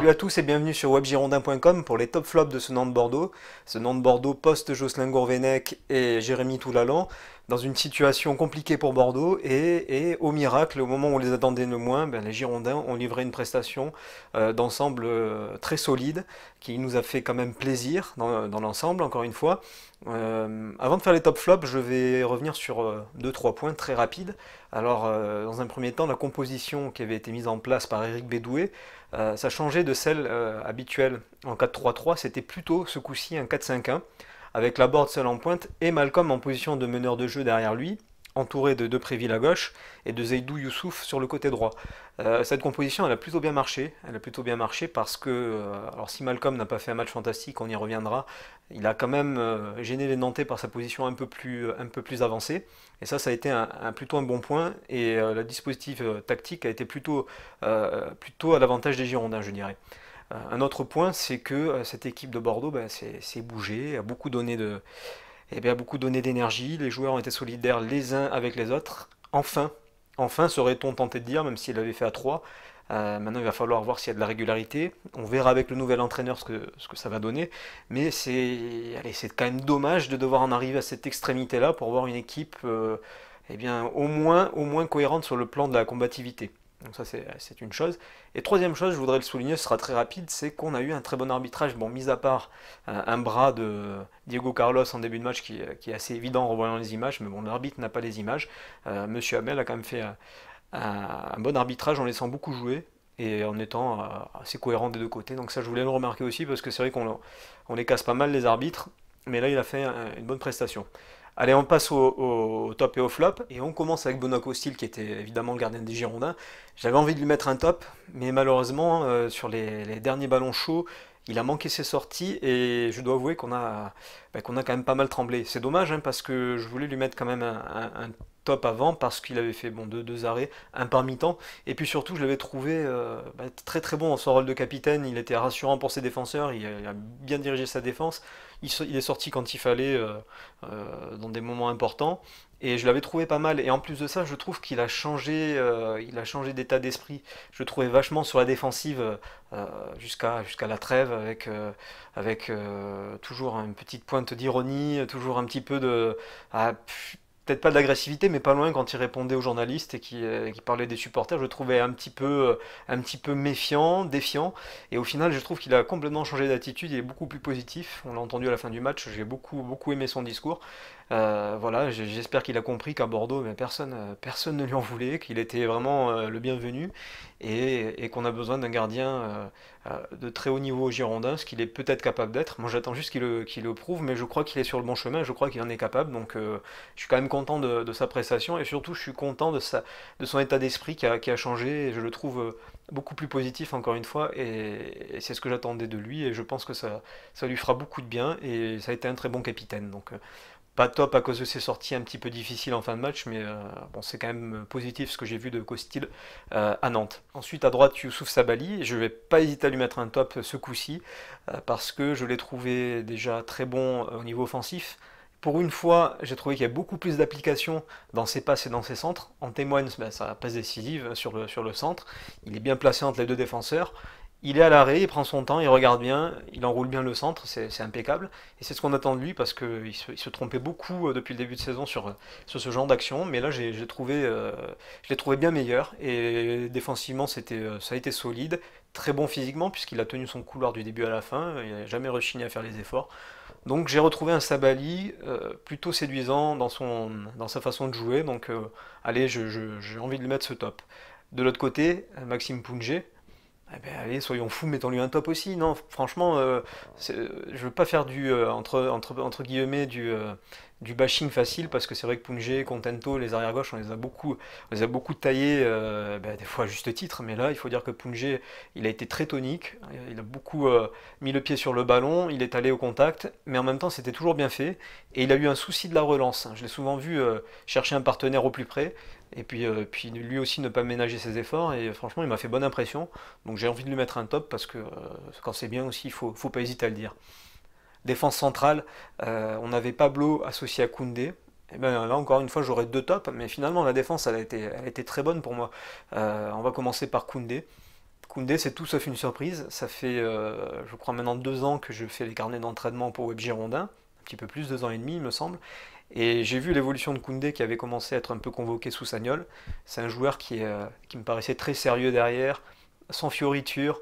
Salut à tous et bienvenue sur webgirondin.com pour les top flops de ce Nantes-Bordeaux. Ce Nantes-Bordeaux post-Jocelyn Gourvenec et Jérémy Toulalan dans une situation compliquée pour Bordeaux et au miracle, au moment où on les attendait le moins, ben, les Girondins ont livré une prestation d'ensemble très solide qui nous a fait quand même plaisir dans l'ensemble, encore une fois. Avant de faire les top flops, je vais revenir sur 2-3 points très rapides. Alors, dans un premier temps, la composition qui avait été mise en place par Eric Bédoué, ça changeait de celle habituelle en 4-3-3, c'était plutôt ce coup-ci un 4-5-1, avec la board seule en pointe et Malcolm en position de meneur de jeu derrière lui, entouré de Depréville à gauche et de Zeidou Youssouf sur le côté droit. Cette composition, elle a plutôt bien marché. Elle a plutôt bien marché parce que, alors si Malcolm n'a pas fait un match fantastique, on y reviendra, il a quand même gêné les Nantais par sa position un peu plus avancée. Et ça a été plutôt un bon point. Et le dispositif tactique a été plutôt à l'avantage des Girondins, je dirais. Un autre point, c'est que cette équipe de Bordeaux s'est bougée, a beaucoup donné d'énergie, les joueurs ont été solidaires les uns avec les autres. Enfin serait-on tenté de dire, même s'il l'avait fait à 3, maintenant il va falloir voir s'il y a de la régularité. On verra avec le nouvel entraîneur ce que ça va donner. Mais c'est quand même dommage de devoir en arriver à cette extrémité-là pour voir une équipe au moins cohérente sur le plan de la combativité. Donc ça c'est une chose. Et troisième chose, je voudrais le souligner, ce sera très rapide, c'est qu'on a eu un très bon arbitrage. Bon, mis à part un bras de Diego Carlos en début de match qui est assez évident en revoyant les images, mais bon, l'arbitre n'a pas les images. Monsieur Hamel a quand même fait un bon arbitrage en laissant beaucoup jouer et en étant assez cohérent des deux côtés. Donc ça, je voulais le remarquer aussi parce que c'est vrai qu'on les casse pas mal les arbitres, mais là, il a fait une bonne prestation. Allez, on passe au top et au flop. Et on commence avec Benoît Costil, qui était évidemment le gardien des Girondins. J'avais envie de lui mettre un top, mais malheureusement, sur les derniers ballons chauds, il a manqué ses sorties et je dois avouer qu'on a quand même pas mal tremblé. C'est dommage hein, parce que je voulais lui mettre quand même un top avant parce qu'il avait fait bon, deux arrêts, un par mi-temps. Et puis surtout, je l'avais trouvé très très bon dans son rôle de capitaine. Il était rassurant pour ses défenseurs, il a bien dirigé sa défense. Il est sorti quand il fallait dans des moments importants. Et je l'avais trouvé pas mal. Et en plus de ça, je trouve il a changé d'état d'esprit. Je le trouvais vachement sur la défensive jusqu'à la trêve, avec toujours une petite pointe d'ironie, toujours un petit peu de peut-être pas de l'agressivité, mais pas loin quand il répondait aux journalistes et qui parlait des supporters. Je le trouvais un petit peu méfiant, défiant. Et au final, je trouve qu'il a complètement changé d'attitude. Il est beaucoup plus positif. On l'a entendu à la fin du match. J'ai beaucoup aimé son discours. Voilà, j'espère qu'il a compris qu'à Bordeaux, mais personne ne lui en voulait, qu'il était vraiment le bienvenu et qu'on a besoin d'un gardien de très haut niveau au Girondins, ce qu'il est peut-être capable d'être. Moi, j'attends juste qu'il le prouve, mais je crois qu'il est sur le bon chemin. Je crois qu'il en est capable. Donc, je suis quand même content de sa prestation et surtout, je suis content de son état d'esprit qui a changé. Et je le trouve beaucoup plus positif encore une fois et c'est ce que j'attendais de lui et je pense que ça lui fera beaucoup de bien et ça a été un très bon capitaine. Donc, pas top à cause de ses sorties un petit peu difficiles en fin de match, mais bon, c'est quand même positif ce que j'ai vu de Costil à Nantes. Ensuite, à droite, Youssouf Sabaly. Je ne vais pas hésiter à lui mettre un top ce coup-ci, parce que je l'ai trouvé déjà très bon au niveau offensif. Pour une fois, j'ai trouvé qu'il y a beaucoup plus d'application dans ses passes et dans ses centres. En témoigne sa passe décisive sur le centre. Il est bien placé entre les deux défenseurs. Il est à l'arrêt, il prend son temps, il regarde bien, il enroule bien le centre, c'est impeccable. Et c'est ce qu'on attend de lui parce qu'il se trompait beaucoup depuis le début de saison sur ce genre d'action. Mais là, je l'ai trouvé bien meilleur. Et défensivement, ça a été solide. Très bon physiquement puisqu'il a tenu son couloir du début à la fin. Il n'a jamais rechigné à faire les efforts. Donc j'ai retrouvé un Sabali plutôt séduisant dans sa façon de jouer. Donc allez, j'ai envie de lui mettre ce top. De l'autre côté, Maxime Pounget. Eh ben, allez, soyons fous, mettons-lui un top aussi. Non, franchement, je veux pas faire entre guillemets du bashing facile parce que c'est vrai que Pungé, Contento, les arrière-gauche, on les a beaucoup taillés, des fois à juste titre. Mais là, il faut dire que Pungé, il a été très tonique. Il a beaucoup mis le pied sur le ballon. Il est allé au contact, mais en même temps, c'était toujours bien fait. Et il a eu un souci de la relance. Je l'ai souvent vu chercher un partenaire au plus près. Et puis lui aussi ne pas ménager ses efforts. Et franchement, il m'a fait bonne impression. Donc j'ai envie de lui mettre un top parce que quand c'est bien aussi, faut pas hésiter à le dire. Défense centrale, on avait Pablo associé à Koundé. Et ben là encore une fois j'aurais deux tops, mais finalement la défense elle a été très bonne pour moi. On va commencer par Koundé. Koundé, c'est tout sauf une surprise. Ça fait, je crois, maintenant 2 ans que je fais les carnets d'entraînement pour Web Girondin, un petit peu plus, 2 ans et demi, il me semble. Et j'ai vu l'évolution de Koundé qui avait commencé à être un peu convoqué sous Sagnol. C'est un joueur qui me paraissait très sérieux derrière, sans fioriture,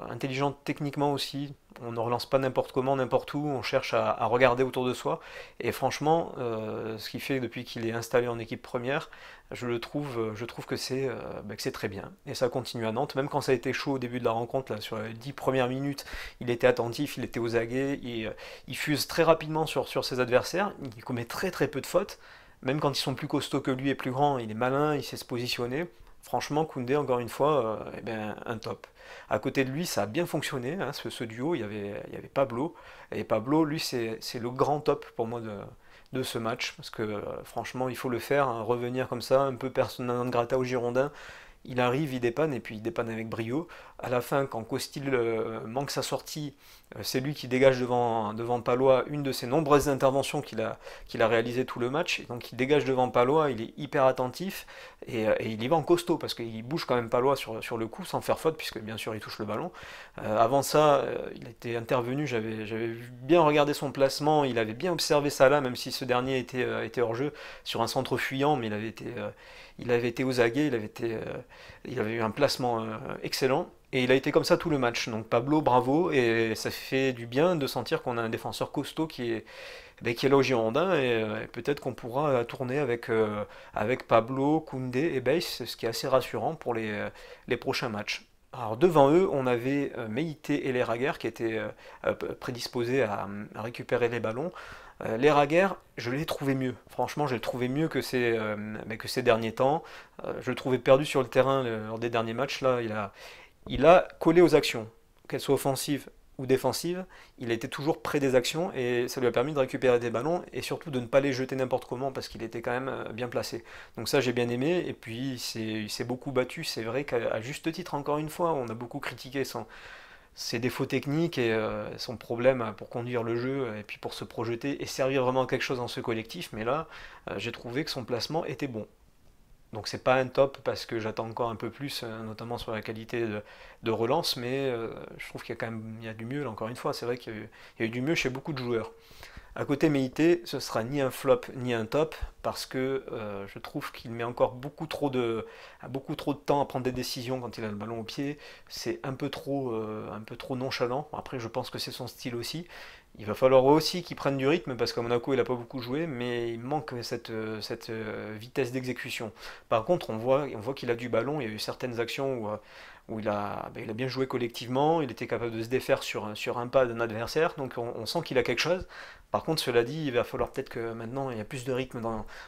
intelligent techniquement aussi. On ne relance pas n'importe comment, n'importe où, on cherche à regarder autour de soi. Et franchement, ce qui fait depuis qu'il est installé en équipe première, je trouve que c'est très bien. Et ça continue à Nantes, même quand ça a été chaud au début de la rencontre, là, sur les 10 premières minutes, il était attentif, il était aux aguets, il fuse très rapidement sur ses adversaires, il commet très très peu de fautes. Même quand ils sont plus costauds que lui et plus grands, il est malin, il sait se positionner. Franchement, Koundé, encore une fois, eh ben, un top. À côté de lui, ça a bien fonctionné, hein, ce duo. Il y avait Pablo. Et Pablo, lui, c'est le grand top pour moi de ce match. Parce que franchement, il faut le faire, hein, revenir comme ça, un peu persona non grata aux Girondins. Il arrive, il dépanne, et puis il dépanne avec brio. À la fin, quand Costil manque sa sortie, c'est lui qui dégage devant Palois une de ses nombreuses interventions qu'il a réalisées tout le match. Et donc il dégage devant Palois, il est hyper attentif, et il y va en costaud, parce qu'il bouge quand même Palois sur le coup, sans faire faute, puisque bien sûr il touche le ballon. Avant ça, il a été intervenu, j'avais bien regardé son placement, il avait bien observé Salah, même si ce dernier était hors jeu, sur un centre fuyant, mais il avait été aux aguets, il avait eu un placement excellent. Et il a été comme ça tout le match. Donc Pablo, bravo. Et ça fait du bien de sentir qu'on a un défenseur costaud qui est là au Girondin. Et peut-être qu'on pourra tourner avec Pablo, Koundé et Beiss, ce qui est assez rassurant pour les prochains matchs. Alors devant eux, on avait Meïté et Leraguer qui étaient prédisposés à récupérer les ballons. Leraguer, je l'ai trouvé mieux. Franchement, je l'ai trouvé mieux que ces derniers temps. Je le trouvais perdu sur le terrain lors des derniers matchs. Là, il a collé aux actions, qu'elles soient offensives ou défensives. Il était toujours près des actions et ça lui a permis de récupérer des ballons et surtout de ne pas les jeter n'importe comment parce qu'il était quand même bien placé. Donc ça, j'ai bien aimé. Et puis, il s'est beaucoup battu. C'est vrai qu'à juste titre, encore une fois, on a beaucoup critiqué ses défauts techniques et son problème pour conduire le jeu et puis pour se projeter et servir vraiment à quelque chose dans ce collectif. Mais là, j'ai trouvé que son placement était bon. Donc c'est pas un top parce que j'attends encore un peu plus, notamment sur la qualité de relance, mais je trouve qu'il y a quand même il y a du mieux là encore une fois. C'est vrai qu'il y a eu du mieux chez beaucoup de joueurs. À côté Meïté, ce sera ni un flop ni un top parce que je trouve qu'il met encore beaucoup trop de temps à prendre des décisions quand il a le ballon au pied. C'est un peu trop nonchalant. Après, je pense que c'est son style aussi. Il va falloir aussi qu'il prenne du rythme parce qu'à Monaco il n'a pas beaucoup joué, mais il manque cette vitesse d'exécution. Par contre, on voit qu'il a du ballon. Il y a eu certaines actions où il a bien joué collectivement. Il était capable de se défaire sur un pas d'un adversaire. Donc on sent qu'il a quelque chose. Par contre, cela dit, il va falloir peut-être que maintenant il y a plus de rythme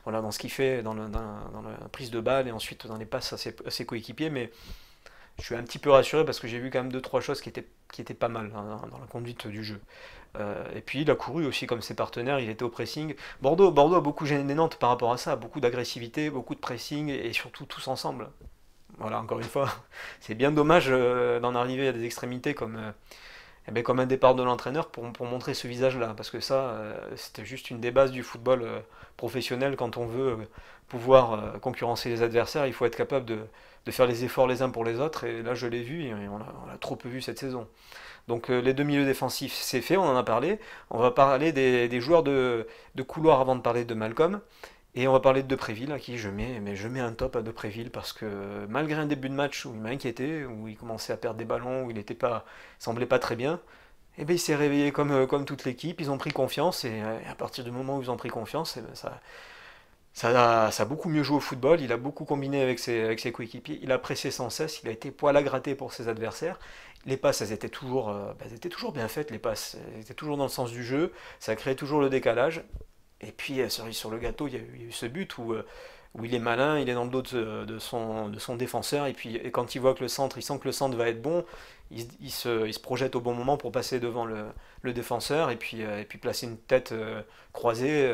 voilà, dans ce qu'il fait, dans la prise de balle et ensuite dans les passes à ses coéquipiers. Mais je suis un petit peu rassuré parce que j'ai vu quand même deux trois choses qui étaient pas mal hein, dans la conduite du jeu. Et puis il a couru aussi comme ses partenaires, il était au pressing. Bordeaux a beaucoup gêné Nantes par rapport à ça, beaucoup d'agressivité, beaucoup de pressing et surtout tous ensemble. Voilà, encore une fois, c'est bien dommage d'en arriver à des extrémités comme un départ de l'entraîneur pour montrer ce visage-là, parce que ça, c'était juste une des bases du football professionnel. Quand on veut pouvoir concurrencer les adversaires, il faut être capable de faire les efforts les uns pour les autres, et là je l'ai vu, et on l'a trop peu vu cette saison. Donc les deux milieux défensifs, c'est fait, on en a parlé. On va parler des joueurs de couloir avant de parler de Malcolm. Et on va parler de Depréville, à qui je mets un top à Depréville, parce que malgré un début de match où il m'a inquiété, où il commençait à perdre des ballons, où il semblait pas très bien, et ben il s'est réveillé comme toute l'équipe, ils ont pris confiance, et à partir du moment où ils ont pris confiance, eh ben, ça a beaucoup mieux joué au football, il a beaucoup combiné avec ses coéquipiers, il a pressé sans cesse, il a été poil à gratter pour ses adversaires. Les passes, elles étaient toujours bien faites, les passes, elles étaient toujours dans le sens du jeu, ça créait toujours le décalage. Et puis, cerise sur le gâteau, il y a eu ce but où il est malin, il est dans le dos de son défenseur, et puis quand il voit que il sent que le centre va être bon, il se projette au bon moment pour passer devant le défenseur, et puis placer une tête croisée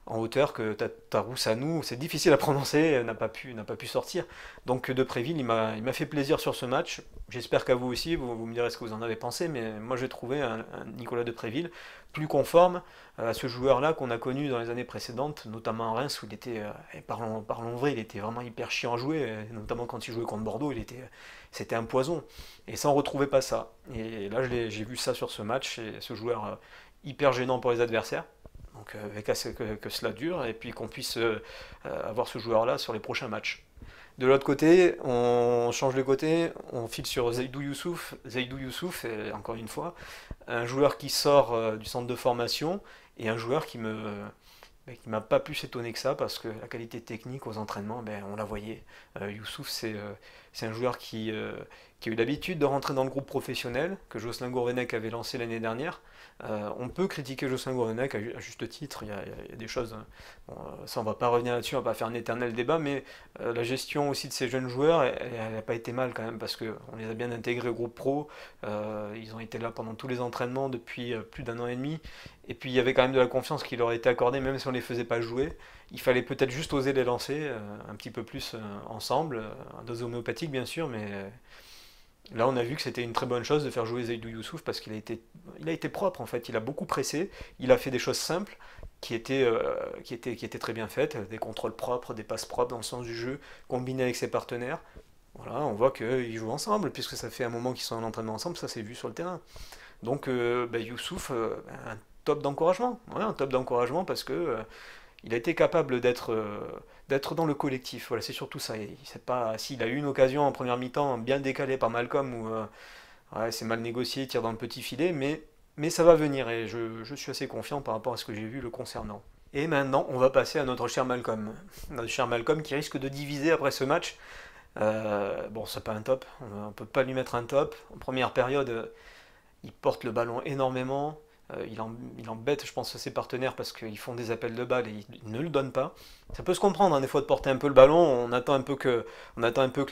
en hauteur que Tarousanou, c'est difficile à prononcer, n'a pas pu sortir. Donc Depréville, il m'a fait plaisir sur ce match. J'espère qu'à vous aussi, vous me direz ce que vous en avez pensé, mais moi j'ai trouvé un Nicolas Depréville plus conforme à ce joueur-là qu'on a connu dans les années précédentes, notamment à Reims où il était, parlons vrai, il était vraiment hyper chiant à jouer, notamment quand il jouait contre Bordeaux, c'était un poison. Et ça, on retrouvait pas ça. Et là, j'ai vu ça sur ce match, et ce joueur hyper gênant pour les adversaires. Donc avec que cela dure et puis qu'on puisse avoir ce joueur-là sur les prochains matchs. De l'autre côté, on change de côté, on file sur Zaidou Youssouf. Zaidou Youssouf, encore une fois, un joueur qui sort du centre de formation et un joueur qui m'a pas plus étonné que ça parce que la qualité technique aux entraînements, ben, on la voyait. Youssouf, c'est un joueur qui a eu l'habitude de rentrer dans le groupe professionnel que Jocelyn Gourvenec avait lancé l'année dernière. On peut critiquer Jocelyn Gourvenec à juste titre, il y a des choses, hein. Bon, ça on va pas revenir là-dessus, on va pas faire un éternel débat, mais la gestion aussi de ces jeunes joueurs, elle n'a pas été mal quand même parce qu'on les a bien intégrés au groupe pro, ils ont été là pendant tous les entraînements depuis plus d'un an et demi, et puis il y avait quand même de la confiance qui leur était accordée même si on les faisait pas jouer. Il fallait peut-être juste oser les lancer un petit peu plus ensemble, en dose homéopathique bien sûr, mais là, on a vu que c'était une très bonne chose de faire jouer Zaidou Youssouf parce qu'il a été propre en fait. Il a beaucoup pressé, il a fait des choses simples qui étaient très bien faites, des contrôles propres, des passes propres dans le sens du jeu, combinés avec ses partenaires. Voilà, on voit qu'ils jouent ensemble puisque ça fait un moment qu'ils sont en entraînement ensemble, ça s'est vu sur le terrain. Donc Youssouf, un top d'encouragement, ouais, un top d'encouragement parce que il a été capable d'être dans le collectif. Voilà, c'est surtout ça. C'est pas s'il a eu une occasion en première mi-temps bien décalée par Malcolm où ouais, c'est mal négocié, il tire dans le petit filet, mais ça va venir et je suis assez confiant par rapport à ce que j'ai vu le concernant. Et maintenant, on va passer à notre cher Malcolm. Notre cher Malcolm qui risque de diviser après ce match. Bon, c'est pas un top, on ne peut pas lui mettre un top. En première période, il porte le ballon énormément. Il embête, je pense, ses partenaires parce qu'ils font des appels de balles et ils ne le donnent pas. Ça peut se comprendre, hein, des fois, de porter un peu le ballon. On attend un peu que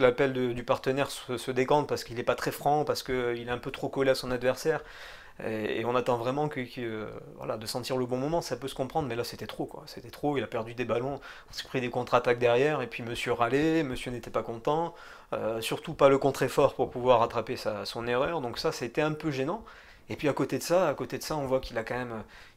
l'appel du partenaire se décante parce qu'il n'est pas très franc, parce qu'il est un peu trop collé à son adversaire. Et on attend vraiment voilà, de sentir le bon moment. Ça peut se comprendre, mais là, c'était trop, quoi. C'était trop. Il a perdu des ballons. On s'est pris des contre-attaques derrière. Et puis, monsieur râlait. Monsieur n'était pas content. Surtout pas le contre-effort pour pouvoir rattraper son erreur. Donc, ça, c'était un peu gênant. Et puis à côté de ça, on voit qu'il a quand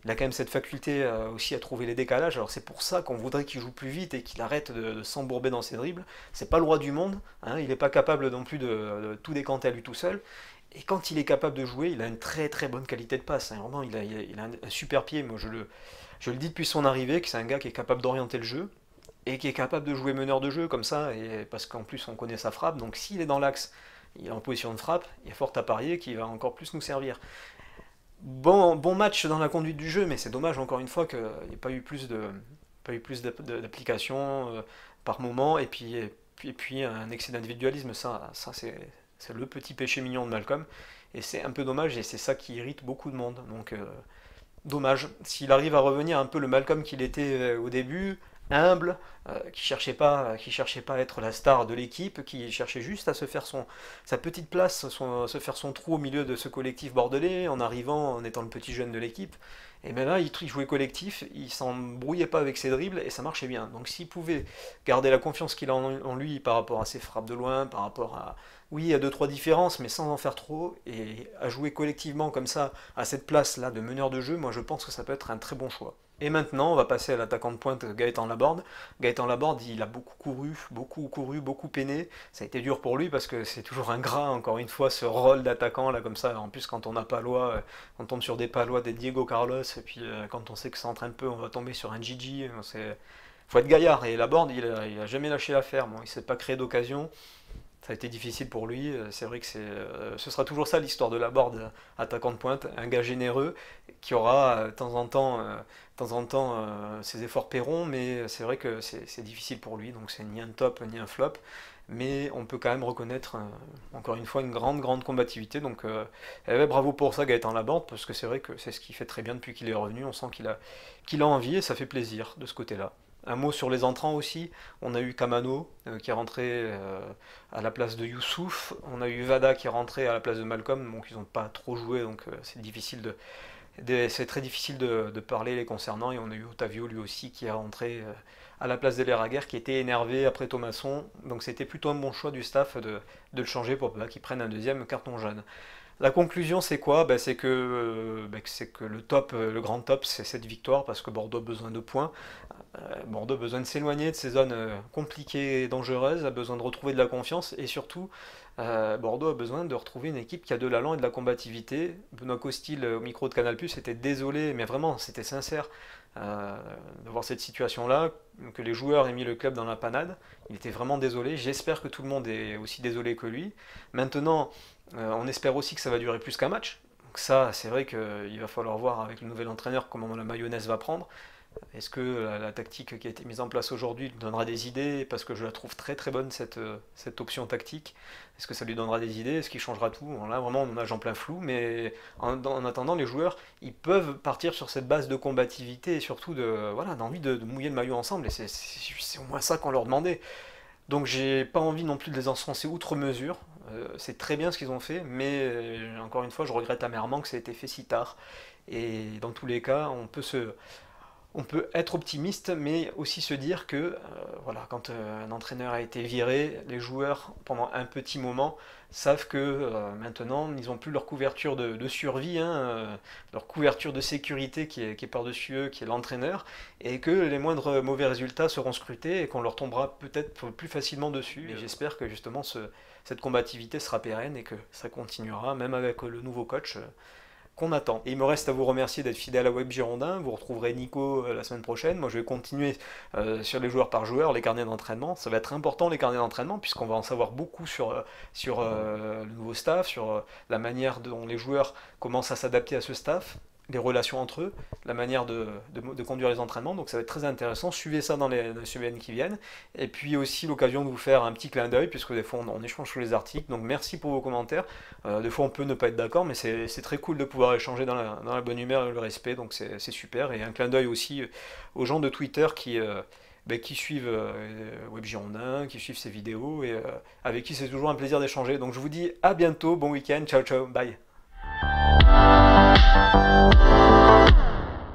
même cette faculté aussi à trouver les décalages. Alors c'est pour ça qu'on voudrait qu'il joue plus vite et qu'il arrête de s'embourber dans ses dribbles. C'est pas le roi du monde, hein, il n'est pas capable non plus de tout décanter à lui tout seul. Et quand il est capable de jouer, il a une très très bonne qualité de passe, hein. Vraiment, il a un super pied. Moi, je le dis depuis son arrivée, que c'est un gars qui est capable d'orienter le jeu et qui est capable de jouer meneur de jeu comme ça, et parce qu'en plus on connaît sa frappe. Donc s'il est dans l'axe, il est en position de frappe, il y a fort à parier qu'il va encore plus nous servir. Bon match dans la conduite du jeu, mais c'est dommage encore une fois qu'il n'y ait pas eu plus d'applications par moment, et puis un excès d'individualisme, ça c'est le petit péché mignon de Malcolm, et c'est un peu dommage, et c'est ça qui irrite beaucoup de monde. Donc dommage, s'il arrive à revenir un peu le Malcolm qu'il était au début, humble, qui cherchait pas à être la star de l'équipe, qui cherchait juste à se faire sa petite place, se faire son trou au milieu de ce collectif bordelais, en arrivant, en étant le petit jeune de l'équipe. Et bien là, il jouait collectif, il s'embrouillait pas avec ses dribbles et ça marchait bien. Donc s'il pouvait garder la confiance qu'il a en lui par rapport à ses frappes de loin, par rapport à, oui, à deux trois différences, mais sans en faire trop, et à jouer collectivement comme ça, à cette place-là de meneur de jeu, moi je pense que ça peut être un très bon choix. Et maintenant, on va passer à l'attaquant de pointe Gaëtan Laborde. Gaëtan Laborde, il a beaucoup couru, beaucoup peiné. Ça a été dur pour lui parce que c'est toujours un gras, encore une fois, ce rôle d'attaquant là comme ça. En plus, quand on a Palois, on tombe sur des Palois, des Diego Carlos, et puis quand on sait que ça entraîne peu, on va tomber sur un Gigi. Faut être gaillard. Et Laborde, il a jamais lâché l'affaire. Bon, il s'est pas créé d'occasion. Ça a été difficile pour lui. C'est vrai que ce sera toujours ça l'histoire de Laborde, attaquant de pointe, un gars généreux qui aura de temps en temps ses efforts paieront, mais c'est vrai que c'est difficile pour lui, donc c'est ni un top ni un flop, mais on peut quand même reconnaître encore une fois une grande grande combativité, donc bravo pour ça Gaëtan Laborde, parce que c'est vrai que c'est ce qu'il fait très bien depuis qu'il est revenu, on sent qu'il a envie et ça fait plaisir de ce côté-là. Un mot sur les entrants aussi, on a eu Kamano qui est rentré à la place de Youssouf, on a eu Vada qui est rentré à la place de Malcolm, donc ils n'ont pas trop joué, donc c'est difficile C'est très difficile de parler les concernant et on a eu Otavio lui aussi qui est rentré à la place de l'Eraguer qui était énervé après Thomasson. Donc c'était plutôt un bon choix du staff de le changer pour pas qu'il prenne un deuxième carton jaune. La conclusion, c'est quoi? C'est que le top, le grand top, c'est cette victoire parce que Bordeaux a besoin de points. Bordeaux a besoin de s'éloigner de ces zones compliquées et dangereuses, a besoin de retrouver de la confiance et surtout, Bordeaux a besoin de retrouver une équipe qui a de l'allant et de la combativité. Benoît Costil, au micro de Canal+, était désolé, mais vraiment, c'était sincère de voir cette situation-là, que les joueurs aient mis le club dans la panade. Il était vraiment désolé. J'espère que tout le monde est aussi désolé que lui. Maintenant, on espère aussi que ça va durer plus qu'un match. Donc ça, c'est vrai qu'il va falloir voir avec le nouvel entraîneur comment la mayonnaise va prendre. Est-ce que la tactique qui a été mise en place aujourd'hui lui donnera des idées? Parce que je la trouve très très bonne cette option tactique. Est-ce que ça lui donnera des idées? Est-ce qu'il changera tout? Bon, là vraiment on nage en plein flou, mais en attendant les joueurs ils peuvent partir sur cette base de combativité et surtout voilà, d'envie de mouiller le maillot ensemble et c'est au moins ça qu'on leur demandait. Donc j'ai pas envie non plus de les encenser outre mesure. C'est très bien ce qu'ils ont fait, mais encore une fois je regrette amèrement que ça ait été fait si tard. Et dans tous les cas, on peut être optimiste, mais aussi se dire que voilà, quand un entraîneur a été viré, les joueurs, pendant un petit moment, savent que maintenant, ils n'ont plus leur couverture de survie, hein, leur couverture de sécurité qui est par-dessus eux, qui est l'entraîneur, et que les moindres mauvais résultats seront scrutés et qu'on leur tombera peut-être plus facilement dessus. Et j'espère que justement cette combativité sera pérenne et que ça continuera, même avec le nouveau coach. Qu'on attend. Et il me reste à vous remercier d'être fidèle à Web Girondin. Vous retrouverez Nico la semaine prochaine. Moi, je vais continuer sur les joueurs par joueur, les carnets d'entraînement. Ça va être important, les carnets d'entraînement, puisqu'on va en savoir beaucoup sur le nouveau staff, sur la manière dont les joueurs commencent à s'adapter à ce staff, les relations entre eux, la manière de conduire les entraînements. Donc ça va être très intéressant. Suivez ça dans les semaines qui viennent. Et puis aussi l'occasion de vous faire un petit clin d'œil, puisque des fois on échange sur les articles. Donc merci pour vos commentaires. Des fois on peut ne pas être d'accord, mais c'est très cool de pouvoir échanger dans la bonne humeur et le respect. Donc c'est super. Et un clin d'œil aussi aux gens de Twitter qui suivent Web Girondin, qui suivent ces vidéos et avec qui c'est toujours un plaisir d'échanger. Donc je vous dis à bientôt, bon week-end, ciao ciao, bye.